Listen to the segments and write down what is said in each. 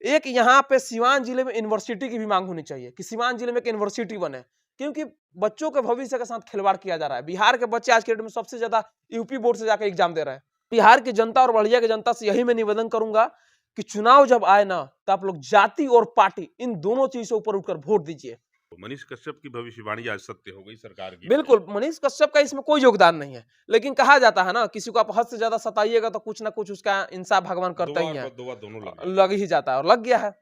एक यहाँ पे सिवान जिले में यूनिवर्सिटी की भी मांग होनी चाहिए कि सिवान जिले में एक यूनिवर्सिटी बने, क्योंकि बच्चों के भविष्य के साथ खिलवाड़ किया जा रहा है। बिहार के बच्चे आज के डेट में सबसे ज्यादा यूपी बोर्ड से जाकर एग्जाम दे रहे हैं। बिहार की जनता और बलिया की जनता से यही मैं निवेदन करूंगा कि चुनाव जब आए ना, तो आप लोग जाति और पार्टी इन दोनों चीज से ऊपर उठकर वोट दीजिए। मनीष कश्यप की भविष्यवाणी आज सत्य हो गई सरकार की। बिल्कुल, मनीष कश्यप का इसमें कोई योगदान नहीं है, लेकिन कहा जाता है ना, किसी को आप हद से ज्यादा सताइएगा तो कुछ ना कुछ उसका इंसाफ भगवान करता ही है, दोनों लग ही जाता है और लग गया है।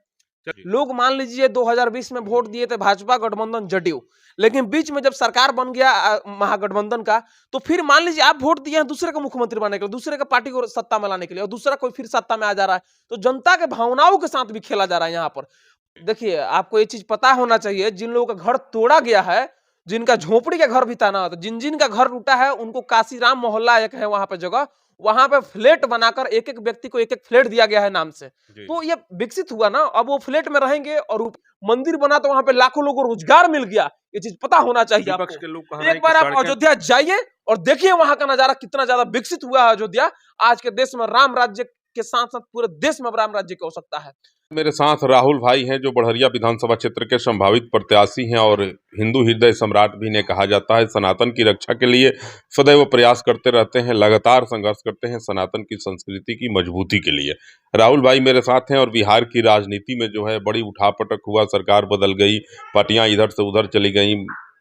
लोग मान लीजिए 2020 में वोट दिए थे भाजपा गठबंधन जदयू, लेकिन बीच में जब सरकार बन गया महागठबंधन का, तो फिर मान लीजिए आप वोट दिए हैं दूसरे को मुख्यमंत्री बनाने के लिए, दूसरे के पार्टी को सत्ता में लाने के लिए, और दूसरा कोई फिर सत्ता में आ जा रहा है, तो जनता के भावनाओं के साथ भी खेला जा रहा है यहाँ पर। देखिए, आपको ये चीज पता होना चाहिए, जिन लोगों का घर तोड़ा गया है, जिनका झोपड़ी का घर भी था ना, तो जिन जिन का घर टूटा है उनको काशीराम मोहल्ला एक है वहां पे जगह, वहां पे फ्लैट बनाकर एक एक व्यक्ति को एक एक फ्लैट दिया गया है नाम से। तो ये विकसित हुआ ना, अब वो फ्लैट में रहेंगे और मंदिर बना तो वहां पे लाखों लोगों को रोजगार मिल गया। ये चीज पता होना चाहिए आपको। एक बार आप अयोध्या जाइए और देखिए वहां का नजारा कितना ज्यादा विकसित हुआ है अयोध्या। आज के देश में राम राज्य के साथ साथ पूरे देश में राम राज्य की आवश्यकता है। मेरे साथ राहुल भाई हैं, जो बड़हरिया विधानसभा क्षेत्र के संभावित प्रत्याशी हैं और हिंदू हृदय सम्राट भी इन्हें कहा जाता है। सनातन की रक्षा के लिए सदैव प्रयास करते रहते हैं, लगातार संघर्ष करते हैं सनातन की संस्कृति की मजबूती के लिए। राहुल भाई मेरे साथ हैं और बिहार की राजनीति में जो है बड़ी उठापटक हुआ, सरकार बदल गई, पार्टियां इधर से उधर चली गई,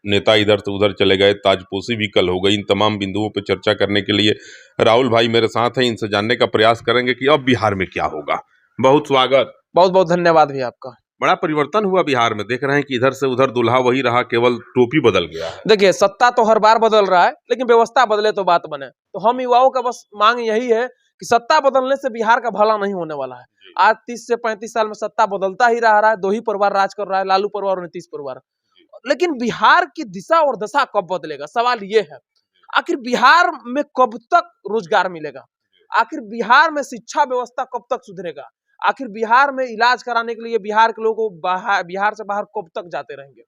नेता इधर से उधर चले गए, ताजपोशी भी कल हो गई। इन तमाम बिंदुओं पर चर्चा करने के लिए राहुल भाई मेरे साथ हैं। इनसे जानने का प्रयास करेंगे कि अब बिहार में क्या होगा। बहुत स्वागत। बहुत बहुत धन्यवाद भी आपका। बड़ा परिवर्तन हुआ बिहार में, देख रहे हैं कि इधर से उधर दुल्हा वही रहा, केवल टोपी बदल गया है। देखिए, सत्ता तो हर बार बदल रहा है, लेकिन व्यवस्था बदले तो बात बने। तो हम युवाओं का बस मांग यही है कि सत्ता बदलने से बिहार का भला नहीं होने वाला है। आज 30 से 35 साल में सत्ता बदलता ही रहा है, दो ही परिवार राज कर रहा है, लालू परिवार और नीतीश परिवार। लेकिन बिहार की दिशा और दशा कब बदलेगा, सवाल ये है। आखिर बिहार में कब तक रोजगार मिलेगा, आखिर बिहार में शिक्षा व्यवस्था कब तक सुधरेगा, आखिर बिहार में इलाज कराने के लिए बिहार के लोगों को बिहार से बाहर कब तक जाते रहेंगे।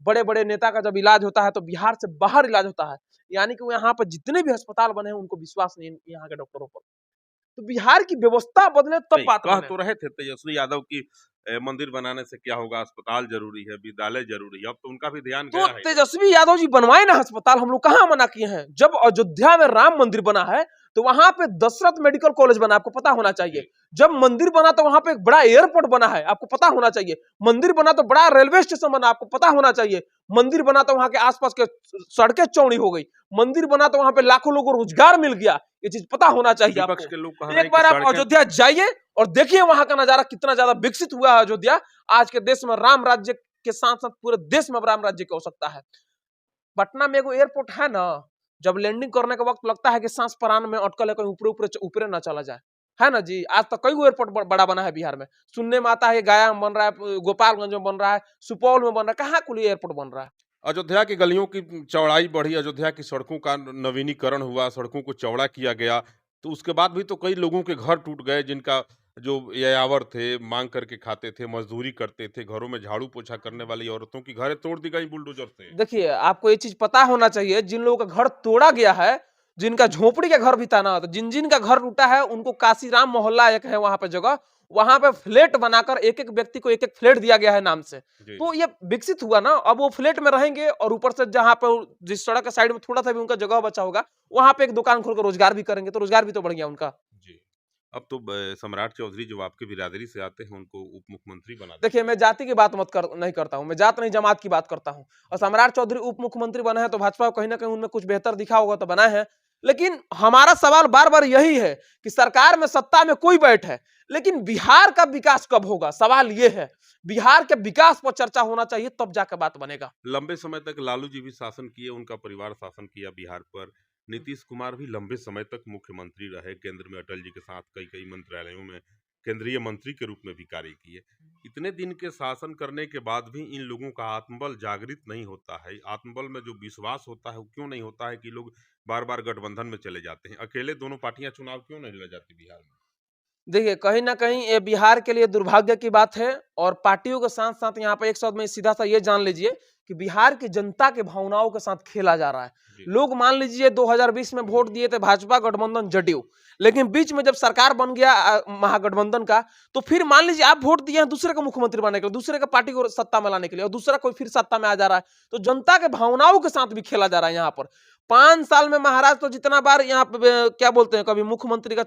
बड़े बड़े नेता का जब इलाज होता है तो बिहार से बाहर इलाज होता है, यानी कि यहाँ पर जितने भी अस्पताल बने हैं उनको विश्वास नहीं है यहाँ के डॉक्टरों पर। तो बिहार की व्यवस्था बदले तब बात कह तो रहे थे तेजस्वी यादव की मंदिर बनाने से क्या होगा, अस्पताल जरूरी है, विद्यालय जरूरी है, अब तो उनका भी ध्यान गया है। तेजस्वी यादव जी बनवाए ना अस्पताल, हम लोग कहाँ मना किए हैं। जब अयोध्या में राम मंदिर बना है तो वहां पे दशरथ मेडिकल कॉलेज बना, आपको पता होना चाहिए। जब मंदिर बना तो वहां पे एक बड़ा एयरपोर्ट बना है, आपको पता होना चाहिए। मंदिर बना तो बड़ा रेलवे स्टेशन बना, आपको पता होना चाहिए। मंदिर बना तो वहां के आसपास के सड़कें चौड़ी हो गई। मंदिर बना तो वहां पे लाखों लोगों को रोजगार मिल गया। ये चीज पता होना चाहिए आपको। एक बार आप अयोध्या जाइए और देखिए वहां का नजारा कितना ज्यादा विकसित हुआ है अयोध्या। आज के देश में राम राज्य के साथ साथ पूरे देश में राम राज्य की आवश्यकता है। पटना में एगो एयरपोर्ट है ना, जब लैंडिंग करने के वक्त लगता है कि सांस प्राण में अटकल है, कहीं ऊपर ऊपर ना चला जाए, है ना जी। आज तक कई एयरपोर्ट बड़ा बना है बिहार में। सुनने में आता है गया में बन रहा है, गोपालगंज में बन रहा है, सुपौल में बन रहा है, कहाँ कुल एयरपोर्ट बन रहा है। अयोध्या की गलियों की चौड़ाई बढ़ी, अयोध्या की सड़कों का नवीनीकरण हुआ, सड़कों को चौड़ा किया गया, तो उसके बाद भी तो कई लोगों के घर टूट गए, जिनका जो यायावर थे, मांग करके खाते थे, मजदूरी करते थे, घरों में झाड़ू पोछा करने वाली औरतों की घरें तोड़ दी गई बुलडोजर से। देखिए, आपको ये चीज पता होना चाहिए, जिन लोगों का घर तोड़ा गया है, जिनका झोपड़ी का घर भी था ना, तो जिन जिन का घर टूटा है उनको काशीराम मोहल्ला एक है वहां पे जगह, वहां पे फ्लैट बनाकर एक एक व्यक्ति को एक एक फ्लैट दिया गया है नाम से। तो ये विकसित हुआ ना, अब वो फ्लैट में रहेंगे और ऊपर से जहां पे जिस सड़क के साइड में थोड़ा सा भी उनका जगह बचा होगा, वहां पे एक दुकान खोलकर रोजगार भी करेंगे, तो रोजगार भी तो बढ़ गया उनका। अब तो सम्राट चौधरी जो आपके बिरादरी से आते हैं उनको उप मुख्यमंत्री बना। देखिए, मैं जाति की बात नहीं करता हूँ, मैं जात नहीं जमात की बात करता हूँ। और सम्राट चौधरी उप मुख्यमंत्री बना है तो भाजपा कहीं ना कहीं उनमें कुछ बेहतर दिखा होगा तो बनाए हैं। लेकिन हमारा सवाल बार बार यही है कि सरकार में सत्ता में कोई बैठे, लेकिन बिहार का विकास कब होगा, सवाल ये है। बिहार के विकास पर चर्चा होना चाहिए, तब जाकर बात बनेगा। लंबे समय तक लालू जी भी शासन किए, उनका परिवार शासन किया बिहार पर। नीतीश कुमार भी लंबे समय तक मुख्यमंत्री रहे, केंद्र में अटल जी के साथ कई कई मंत्रालयों में केंद्रीय मंत्री के रूप में भी कार्य किए। इतने दिन के शासन करने के बाद भी इन लोगों का आत्मबल जागृत नहीं होता है। आत्मबल में जो विश्वास होता है वो क्यों नहीं होता है कि लोग बार बार गठबंधन में चले जाते हैं? अकेले दोनों पार्टियां चुनाव क्यों नहीं लड़ जाती बिहार में? देखिए, कहीं ना कहीं ये बिहार के लिए दुर्भाग्य की बात है। और पार्टियों के साथ साथ यहाँ पे एक शब्द में सीधा सा ये जान लीजिए कि बिहार की जनता के भावनाओं के साथ खेला जा रहा है। जी। लोग मान लीजिए 2020 में वोट दिए थे भाजपा गठबंधन जदयू, लेकिन बीच में जब सरकार बन गया महागठबंधन का, तो फिर मान लीजिए आप वोट दिए हैं दूसरे को मुख्यमंत्री बनाने के लिए, दूसरे के पार्टी को सत्ता में लाने के लिए, और दूसरा कोई फिर सत्ता में आ जा रहा है। तो जनता के भावनाओं के साथ भी खेला जा रहा है यहाँ पर। 5 साल में महाराज तो जितना बार यहाँ पे क्या बोलते हैं, कभी मुख्यमंत्री का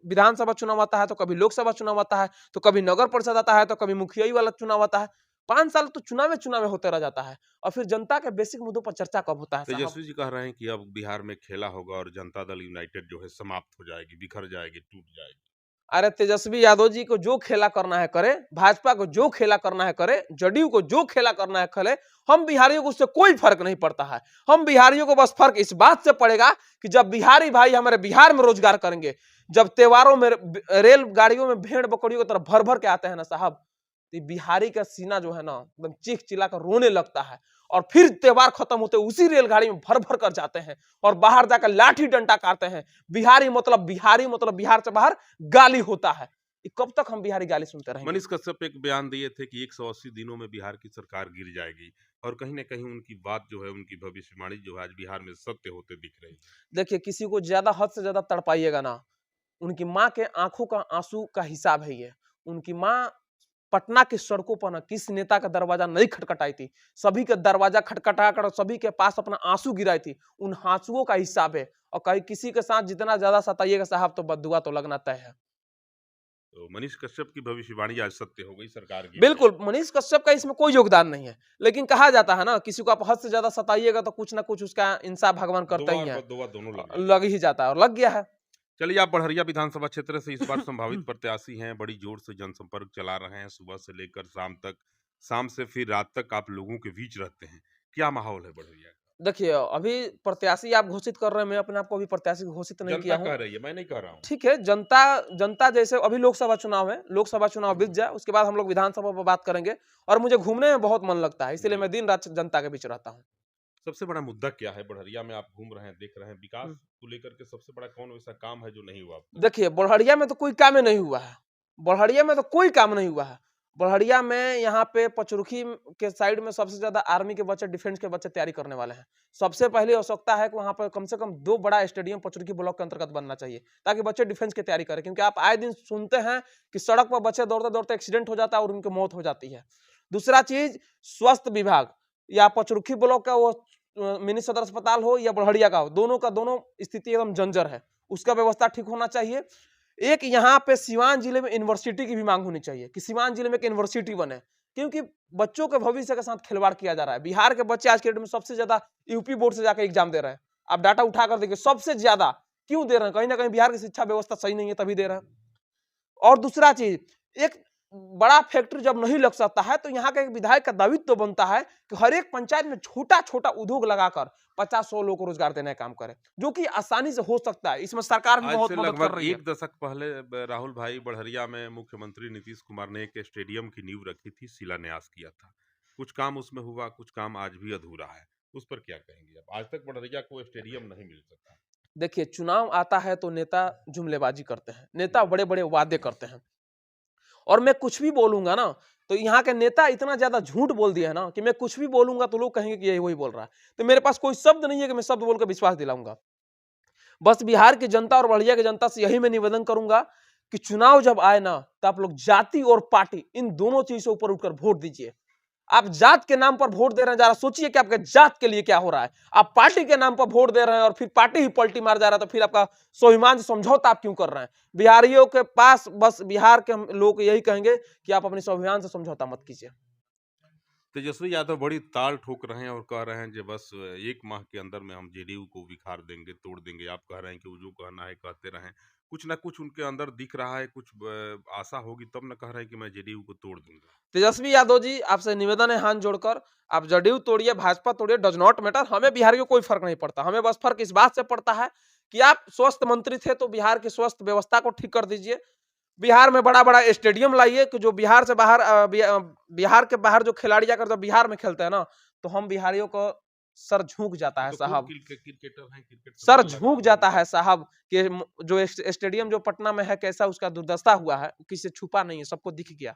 विधानसभा चुनाव आता है, तो कभी लोकसभा चुनाव आता है, तो कभी नगर परिषद आता है, तो कभी मुखिया वाला चुनाव आता है। 5 साल तो चुनाव होते रह जाता है, और फिर जनता के बेसिक मुद्दों पर चर्चा कब होता है साहब? तेजस्वी जी कह रहे हैं कि अब बिहार में खेला होगा और जनता दल यूनाइटेड जो है समाप्त हो जाएगी, बिखर जाएगी, टूट जाएगी। अरे तेजस्वी यादव जी को जो खेला करना है करे, भाजपा को जो खेला करना है करे, जदयू को जो खेला करना है खेले। हम बिहारियों को उससे कोई फर्क नहीं पड़ता है। हम बिहारियों को बस फर्क इस बात से पड़ेगा कि जब बिहारी भाई हमारे बिहार में रोजगार करेंगे, जब त्योहारों में रेल गाड़ियों में भेड़ बकरियों की तरह भर भर के आते हैं ना साहब, तो बिहारी का सीना जो है ना एकदम चीख चिल्ला कर रोने लगता है, और फिर त्योहार खत्म होते उसी रेलगाड़ी में भर भर कर जाते हैं और बाहर जाकर लाठी डंडा काटते हैं। बिहारी मतलब बिहार से बाहर गाली होता है। कब तक हम बिहारी गाली सुनते रहेंगे? मनीष कश्यप एक बयान दिए थे कि 180 दिनों में बिहार की सरकार गिर जाएगी, और कहीं ना कहीं उनकी बात जो है, उनकी भविष्यवाणी जो है आज बिहार में सत्य होते दिख रही है। देखिए, किसी को ज्यादा हद से ज्यादा तड़पाइएगा ना, उनकी माँ के आंखों का आंसू का हिसाब है ये। उनकी माँ पटना की सड़कों पर ना किस नेता का दरवाजा नहीं खटखटाई थी, सभी के दरवाजा खटखटा कर सभी के पास अपना आंसू गिराई थी। उन आंसुओं का हिसाब है, और कहीं किसी के साथ जितना ज्यादा सताइएगा साहब तो बद्दुआ तो लगना तय है। तो मनीष कश्यप की भविष्यवाणी आज सत्य हो गई, सरकार की। बिल्कुल, मनीष कश्यप का इसमें कोई योगदान नहीं है, लेकिन कहा जाता है ना, किसी को आप हद से ज्यादा सताइएगा तो कुछ ना कुछ उसका इंसाफ भगवान करते ही है, दोनों लग ही जाता है, और लग गया है। चलिए, आप बढ़हरिया विधानसभा क्षेत्र से इस बार संभावित प्रत्याशी हैं, बड़ी जोर से जनसंपर्क चला रहे हैं, सुबह से लेकर शाम तक, शाम से फिर रात तक आप लोगों के बीच रहते हैं। क्या माहौल है बढ़हरिया का? देखिए, अभी प्रत्याशी आप घोषित कर रहे हैं, मैं अपने आप को अभी प्रत्याशी घोषित नहीं किया जनता हूँ। कह रही है, मैं नहीं कह रहा हूँ। ठीक है, जनता जैसे अभी लोकसभा चुनाव है, लोकसभा चुनाव बीत जाए उसके बाद हम लोग विधानसभा पर बात करेंगे। और मुझे घूमने में बहुत मन लगता है, इसलिए मैं दिन रात जनता के बीच रहता हूँ। सबसे बड़ा मुद्दा क्या है बढ़हरिया में? आप घूम रहे हैं, देख रहे हैं, विकास हम्म। को लेकर के सबसे बड़ा कौन वैसा काम है जो नहीं हुआ अब तक? देखिए, बढ़हरिया में तो कोई काम ही नहीं हुआ है। बढ़हरिया में तो कोई काम नहीं हुआ है। बढ़हरिया में यहाँ पे पचरुखी के साइड में सबसे ज्यादा आर्मी के बच्चे, डिफेंस के बच्चे तैयारी करने वाले हैं। सबसे पहली आवश्यकता है कि वहाँ पर कम से कम 2 बड़ा स्टेडियम पचरुखी ब्लॉक के अंतर्गत बनना चाहिए, ताकि बच्चे डिफेंस की तैयारी करें। क्योंकि आप आए दिन सुनते हैं कि सड़क पर बच्चे दौड़ते दौड़ते एक्सीडेंट हो जाता है और उनकी मौत हो जाती है। दूसरा चीज, स्वास्थ्य विभाग या पचरुखी ब्लॉक का वो मिनी सदर अस्पताल हो या बढ़हरिया का हो, दोनों का दोनों स्थिति एकदम जंजर है। उसका व्यवस्था ठीक होना चाहिए। एक यहाँ पे सिवान जिले में यूनिवर्सिटी की भी मांग होनी चाहिए कि सिवान जिले में एक यूनिवर्सिटी बने, क्योंकि बच्चों के भविष्य के साथ खिलवाड़ किया जा रहा है। बिहार के बच्चे आज के डेट में सबसे ज्यादा यूपी बोर्ड से जाकर एग्जाम दे रहे हैं। आप डाटा उठा कर देखिए, सबसे ज्यादा क्यों दे रहे हैं? कहीं ना कहीं बिहार की शिक्षा व्यवस्था सही नहीं है, तभी दे रहे हैं। और दूसरा चीज, एक बड़ा फैक्ट्री जब नहीं लग सकता है, तो यहाँ का एक विधायक का दायित्व तो बनता है कि हर एक पंचायत में छोटा छोटा उद्योग लगाकर 50-100 लोगों को रोजगार देने का काम करे, जो कि आसानी से हो सकता है। इसमें सरकार भी आज बहुत से मदद कर लगभग रही है। एक दशक पहले राहुल भाई बढ़हरिया में मुख्यमंत्री नीतीश कुमार ने एक स्टेडियम की नींव रखी थी, शिलान्यास किया था। कुछ काम उसमें हुआ, कुछ काम आज भी अधूरा है। उस पर क्या कहेंगे आप? आज तक बढ़हरिया को स्टेडियम नहीं मिल सका। देखिए, चुनाव आता है तो नेता जुमलेबाजी करते हैं, नेता बड़े बड़े वादे करते हैं, और मैं कुछ भी बोलूंगा ना, तो यहाँ के नेता इतना ज्यादा झूठ बोल दिया है ना कि मैं कुछ भी बोलूंगा तो लोग कहेंगे कि यही वही बोल रहा है। तो मेरे पास कोई शब्द नहीं है कि मैं शब्द बोलकर विश्वास दिलाऊंगा। बस बिहार की जनता और बढ़िया की जनता से यही मैं निवेदन करूंगा कि चुनाव जब आए ना, तो आप लोग जाति और पार्टी इन दोनों चीज से ऊपर उठकर वोट दीजिए। आप जात के नाम पर वोट दे रहे हैं, जरा सोचिए कि आपके जात के लिए क्या हो रहा है। आप पार्टी के नाम पर वोट दे रहे हैं और फिर पार्टी ही पलटी मार जा रहा है, तो फिर आपका स्वाभिमान से समझौता आप क्यों कर रहे हैं? बिहारियों के पास बस बिहार के लोग यही कहेंगे कि आप अपने स्वाभिमान से समझौता मत कीजिए। तेजस्वी यादव बड़ी ताल ठोक रहे हैं और कह रहे हैं कि बस 1 माह के अंदर में हम जेडीयू को बिखार देंगे, तोड़ देंगे। आप कह रहे हैं कि वो जो कहना है कहते रहें। कुछ ना कुछ उनके अंदर दिख रहा है, कुछ आशा होगी तब न कह रहे हैं कि मैं जेडीयू को तोड़ दूंगा। तेजस्वी यादव जी, आपसे निवेदन है हाथ जोड़कर, आप जदयू तोड़िए, भाजपा तोड़िए, डज नॉट मैटर। हमें बिहारियों को कोई फर्क नहीं पड़ता। हमें बस फर्क इस बात से पड़ता है कि आप स्वास्थ्य मंत्री थे तो बिहार की स्वास्थ्य व्यवस्था को ठीक कर दीजिए। बिहार में बड़ा बड़ा स्टेडियम लाइए कि जो बिहार से बाहर बिहार के बाहर जो खिलाड़ी जाकर जब बिहार में खेलते हैं ना, तो हम बिहारियों को सर झुक जाता है तो साहब। क्रिकेटर हैं, क्रिकेट से सर मतलब झुक जाता है साहब कि जो स्टेडियम जो पटना में है, कैसा उसका दुर्दशा हुआ है, किसी से छुपा नहीं है, सबको दिख गया।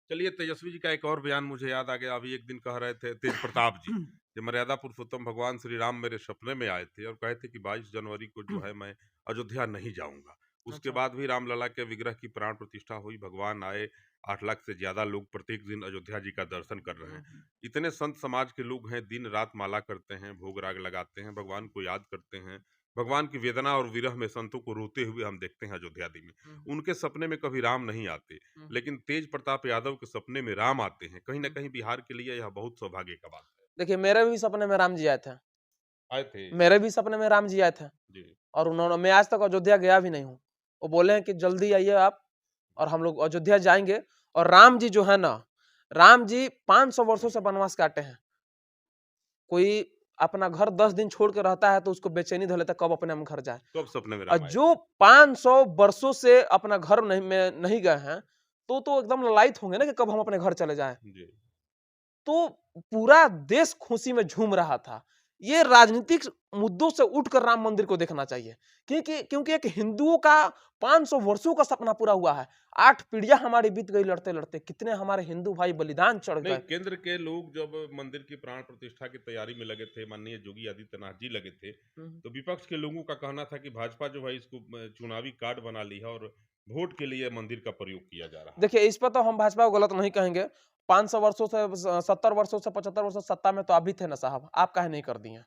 चलिए, तेजस्वी जी का एक और बयान मुझे याद आ गया। अभी एक दिन कह रहे थे तेज प्रताप जी कि मर्यादा पुरुषोत्तम भगवान श्री राम मेरे सपने में आए थे और कहे थे कि 22 जनवरी को जो है मैं अयोध्या नहीं जाऊंगा। उसके अच्छा। बाद भी रामलला के विग्रह की प्राण प्रतिष्ठा हुई, भगवान आए, 8 लाख से ज्यादा लोग प्रत्येक दिन अयोध्या जी का दर्शन कर रहे हैं। इतने संत समाज के लोग हैं, दिन रात माला करते हैं, भोग राग लगाते हैं, भगवान को याद करते हैं। भगवान की वेदना और विरह में संतों को रोते हुए हम देखते हैं अयोध्यादि में। उनके सपने में कभी राम नहीं आते, लेकिन तेज प्रताप यादव के सपने में राम आते हैं। कहीं ना कहीं बिहार के लिए यह बहुत सौभाग्य का बात देखिए, मेरे भी सपने में राम जी आए थे। है। आए थे मेरे भी सपने में राम जी आए थे जी। और उन्होंने, मैं आज तक अयोध्या गया भी नहीं हूँ। वो बोले हैं कि जल्दी आइए आप और हम लोग अयोध्या जाएंगे। और राम जी जो है ना, राम जी 500 वर्षों से वनवास काटे हैं। कोई अपना घर 10 दिन छोड़ के रहता है तो उसको बेचैनी धर लेता है कब अपने हम घर जाए। कब सपने में और राम आए जो 500 वर्षों से अपना घर नहीं गए हैं, तो एकदम ललायत होंगे ना कि कब हम अपने घर चले जाएं। थे जी। तो पूरा देश खुशी में झूम रहा था। ये राजनीतिक मुद्दों से उठकर राम मंदिर को देखना चाहिए, क्योंकि एक हिंदुओं का 500 वर्षों का सपना पूरा हुआ है। 8 पीढ़ियां हमारी बीत गई लड़ते लड़ते, कितने हमारे हिंदू भाई बलिदान चढ़ नहीं, गए। केंद्र के लोग जब मंदिर की प्राण प्रतिष्ठा की तैयारी में लगे थे, माननीय योगी आदित्यनाथ जी लगे थे, तो विपक्ष के लोगों का कहना था कि भाजपा जो है इसको चुनावी कार्ड बना ली है और वोट के लिए मंदिर का प्रयोग किया जा रहा है। देखिए, इस पर तो हम भाजपा को गलत नहीं कहेंगे। 500 वर्षों से 70 वर्षों से 75 वर्षों से सत्ता में तो आप भी थे ना साहब, आप काहे नहीं कर दिए?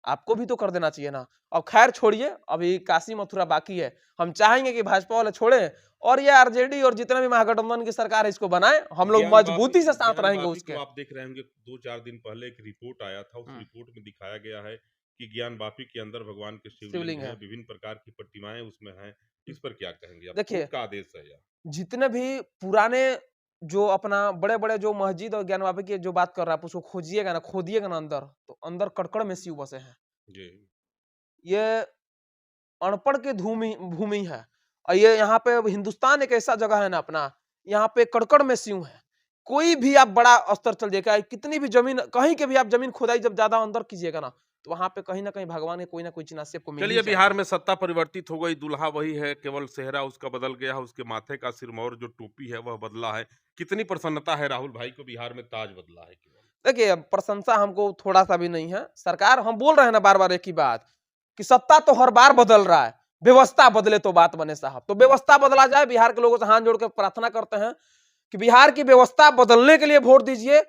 आपको भी तो कर देना चाहिए ना। अब खैर छोड़िए, अभी काशी मथुरा बाकी है। हम चाहेंगे कि भाजपा वाले छोड़े और ये आरजेडी और जितने भी महागठबंधन की सरकार है इसको बनाए। हम लोग मजबूती से साथ रहेंगे ज्ञान उसके। को आप देख रहे होंगे, 2-4 दिन पहले एक रिपोर्ट आया था, उस रिपोर्ट में दिखाया गया है कि ज्ञान वापी के अंदर भगवान के शिवलिंग शिवलिंग है, है। विभिन्न प्रकार की प्रतिमाएं उसमें हैं। इस पर क्या कहेंगे आप? देखिए, कोर्ट का आदेश है यह। जितने भी पुराने जो अपना बड़े-बड़े जो मस्जिद और ज्ञान वापी की जो बात कर रहा है, आप उसको खोदिएगा ना अंदर, तो अंदर कड़कड़ में शिव बसे हैं। जी। ये अनपढ़ की भूमि भूमि है और ये यहाँ पे हिंदुस्तान एक ऐसा जगह है ना अपना, यहाँ पे कड़कड़ में सिंह है। कोई भी आप बड़ा स्तर चल जाएगा, कितनी भी जमीन, कहीं के भी आप जमीन खुदाई जब ज्यादा अंदर कीजिएगा ना, तो वहां पे कहीं ना कहीं भगवान के कोई ना कोई चिन्ह से आपको मिल ही चलिए, जाएगा। बिहार में सत्ता परिवर्तित हो गई, दूल्हा वही है, केवल सेहरा उसका बदल गया है, उसके माथे का सिरमौर जो टोपी है वह बदला है। कितनी प्रसन्नता है राहुल भाई को, बिहार में ताज बदला है केवल। देखिए, प्रशंसा हमको थोड़ा सा भी नहीं है। सरकार, हम बोल रहे हैं ना बार बार एक ही बात कि सत्ता तो हर बार बदल रहा है, व्यवस्था बदले तो बात बने साहब। तो व्यवस्था बदला जाए। बिहार के लोगों से हाथ जोड़ कर प्रार्थना करते हैं कि बिहार की व्यवस्था बदलने के लिए वोट दीजिए।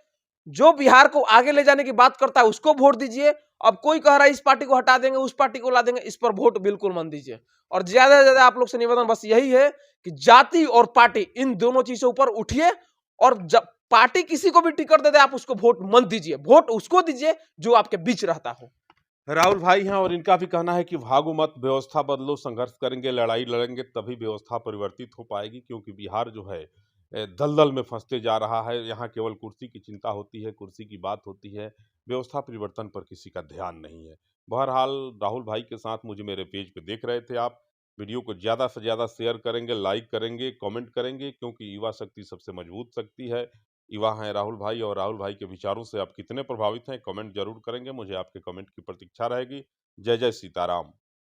जो बिहार को आगे ले जाने की बात करता है उसको वोट दीजिए। अब कोई कह रहा है इस पार्टी को हटा देंगे, उस पार्टी को ला देंगे, इस पर वोट बिल्कुल मत दीजिए। और ज्यादा से ज्यादा आप लोग से निवेदन बस यही है कि जाति और पार्टी, इन दोनों चीजों से ऊपर उठिए और जब पार्टी किसी को भी टिकट दे दे आप उसको वोट मत दीजिए। वोट उसको दीजिए जो आपके बीच रहता हो। राहुल भाई हैं और इनका भी कहना है कि भागो मत, व्यवस्था बदलो, संघर्ष करेंगे, लड़ाई लड़ेंगे, तभी व्यवस्था परिवर्तित हो पाएगी। क्योंकि बिहार जो है दलदल में फंसते जा रहा है। यहाँ केवल कुर्सी की चिंता होती है, कुर्सी की बात होती है, व्यवस्था परिवर्तन पर किसी का ध्यान नहीं है। बहरहाल, राहुल भाई के साथ मुझे मेरे पेज पे देख रहे थे आप। वीडियो को ज़्यादा से ज़्यादा शेयर करेंगे, लाइक करेंगे, कमेंट करेंगे, क्योंकि युवा शक्ति सबसे मजबूत शक्ति है। युवा हैं राहुल भाई, और राहुल भाई के विचारों से आप कितने प्रभावित हैं, कमेंट जरूर करेंगे। मुझे आपके कमेंट की प्रतीक्षा रहेगी। जय जय सीताराम।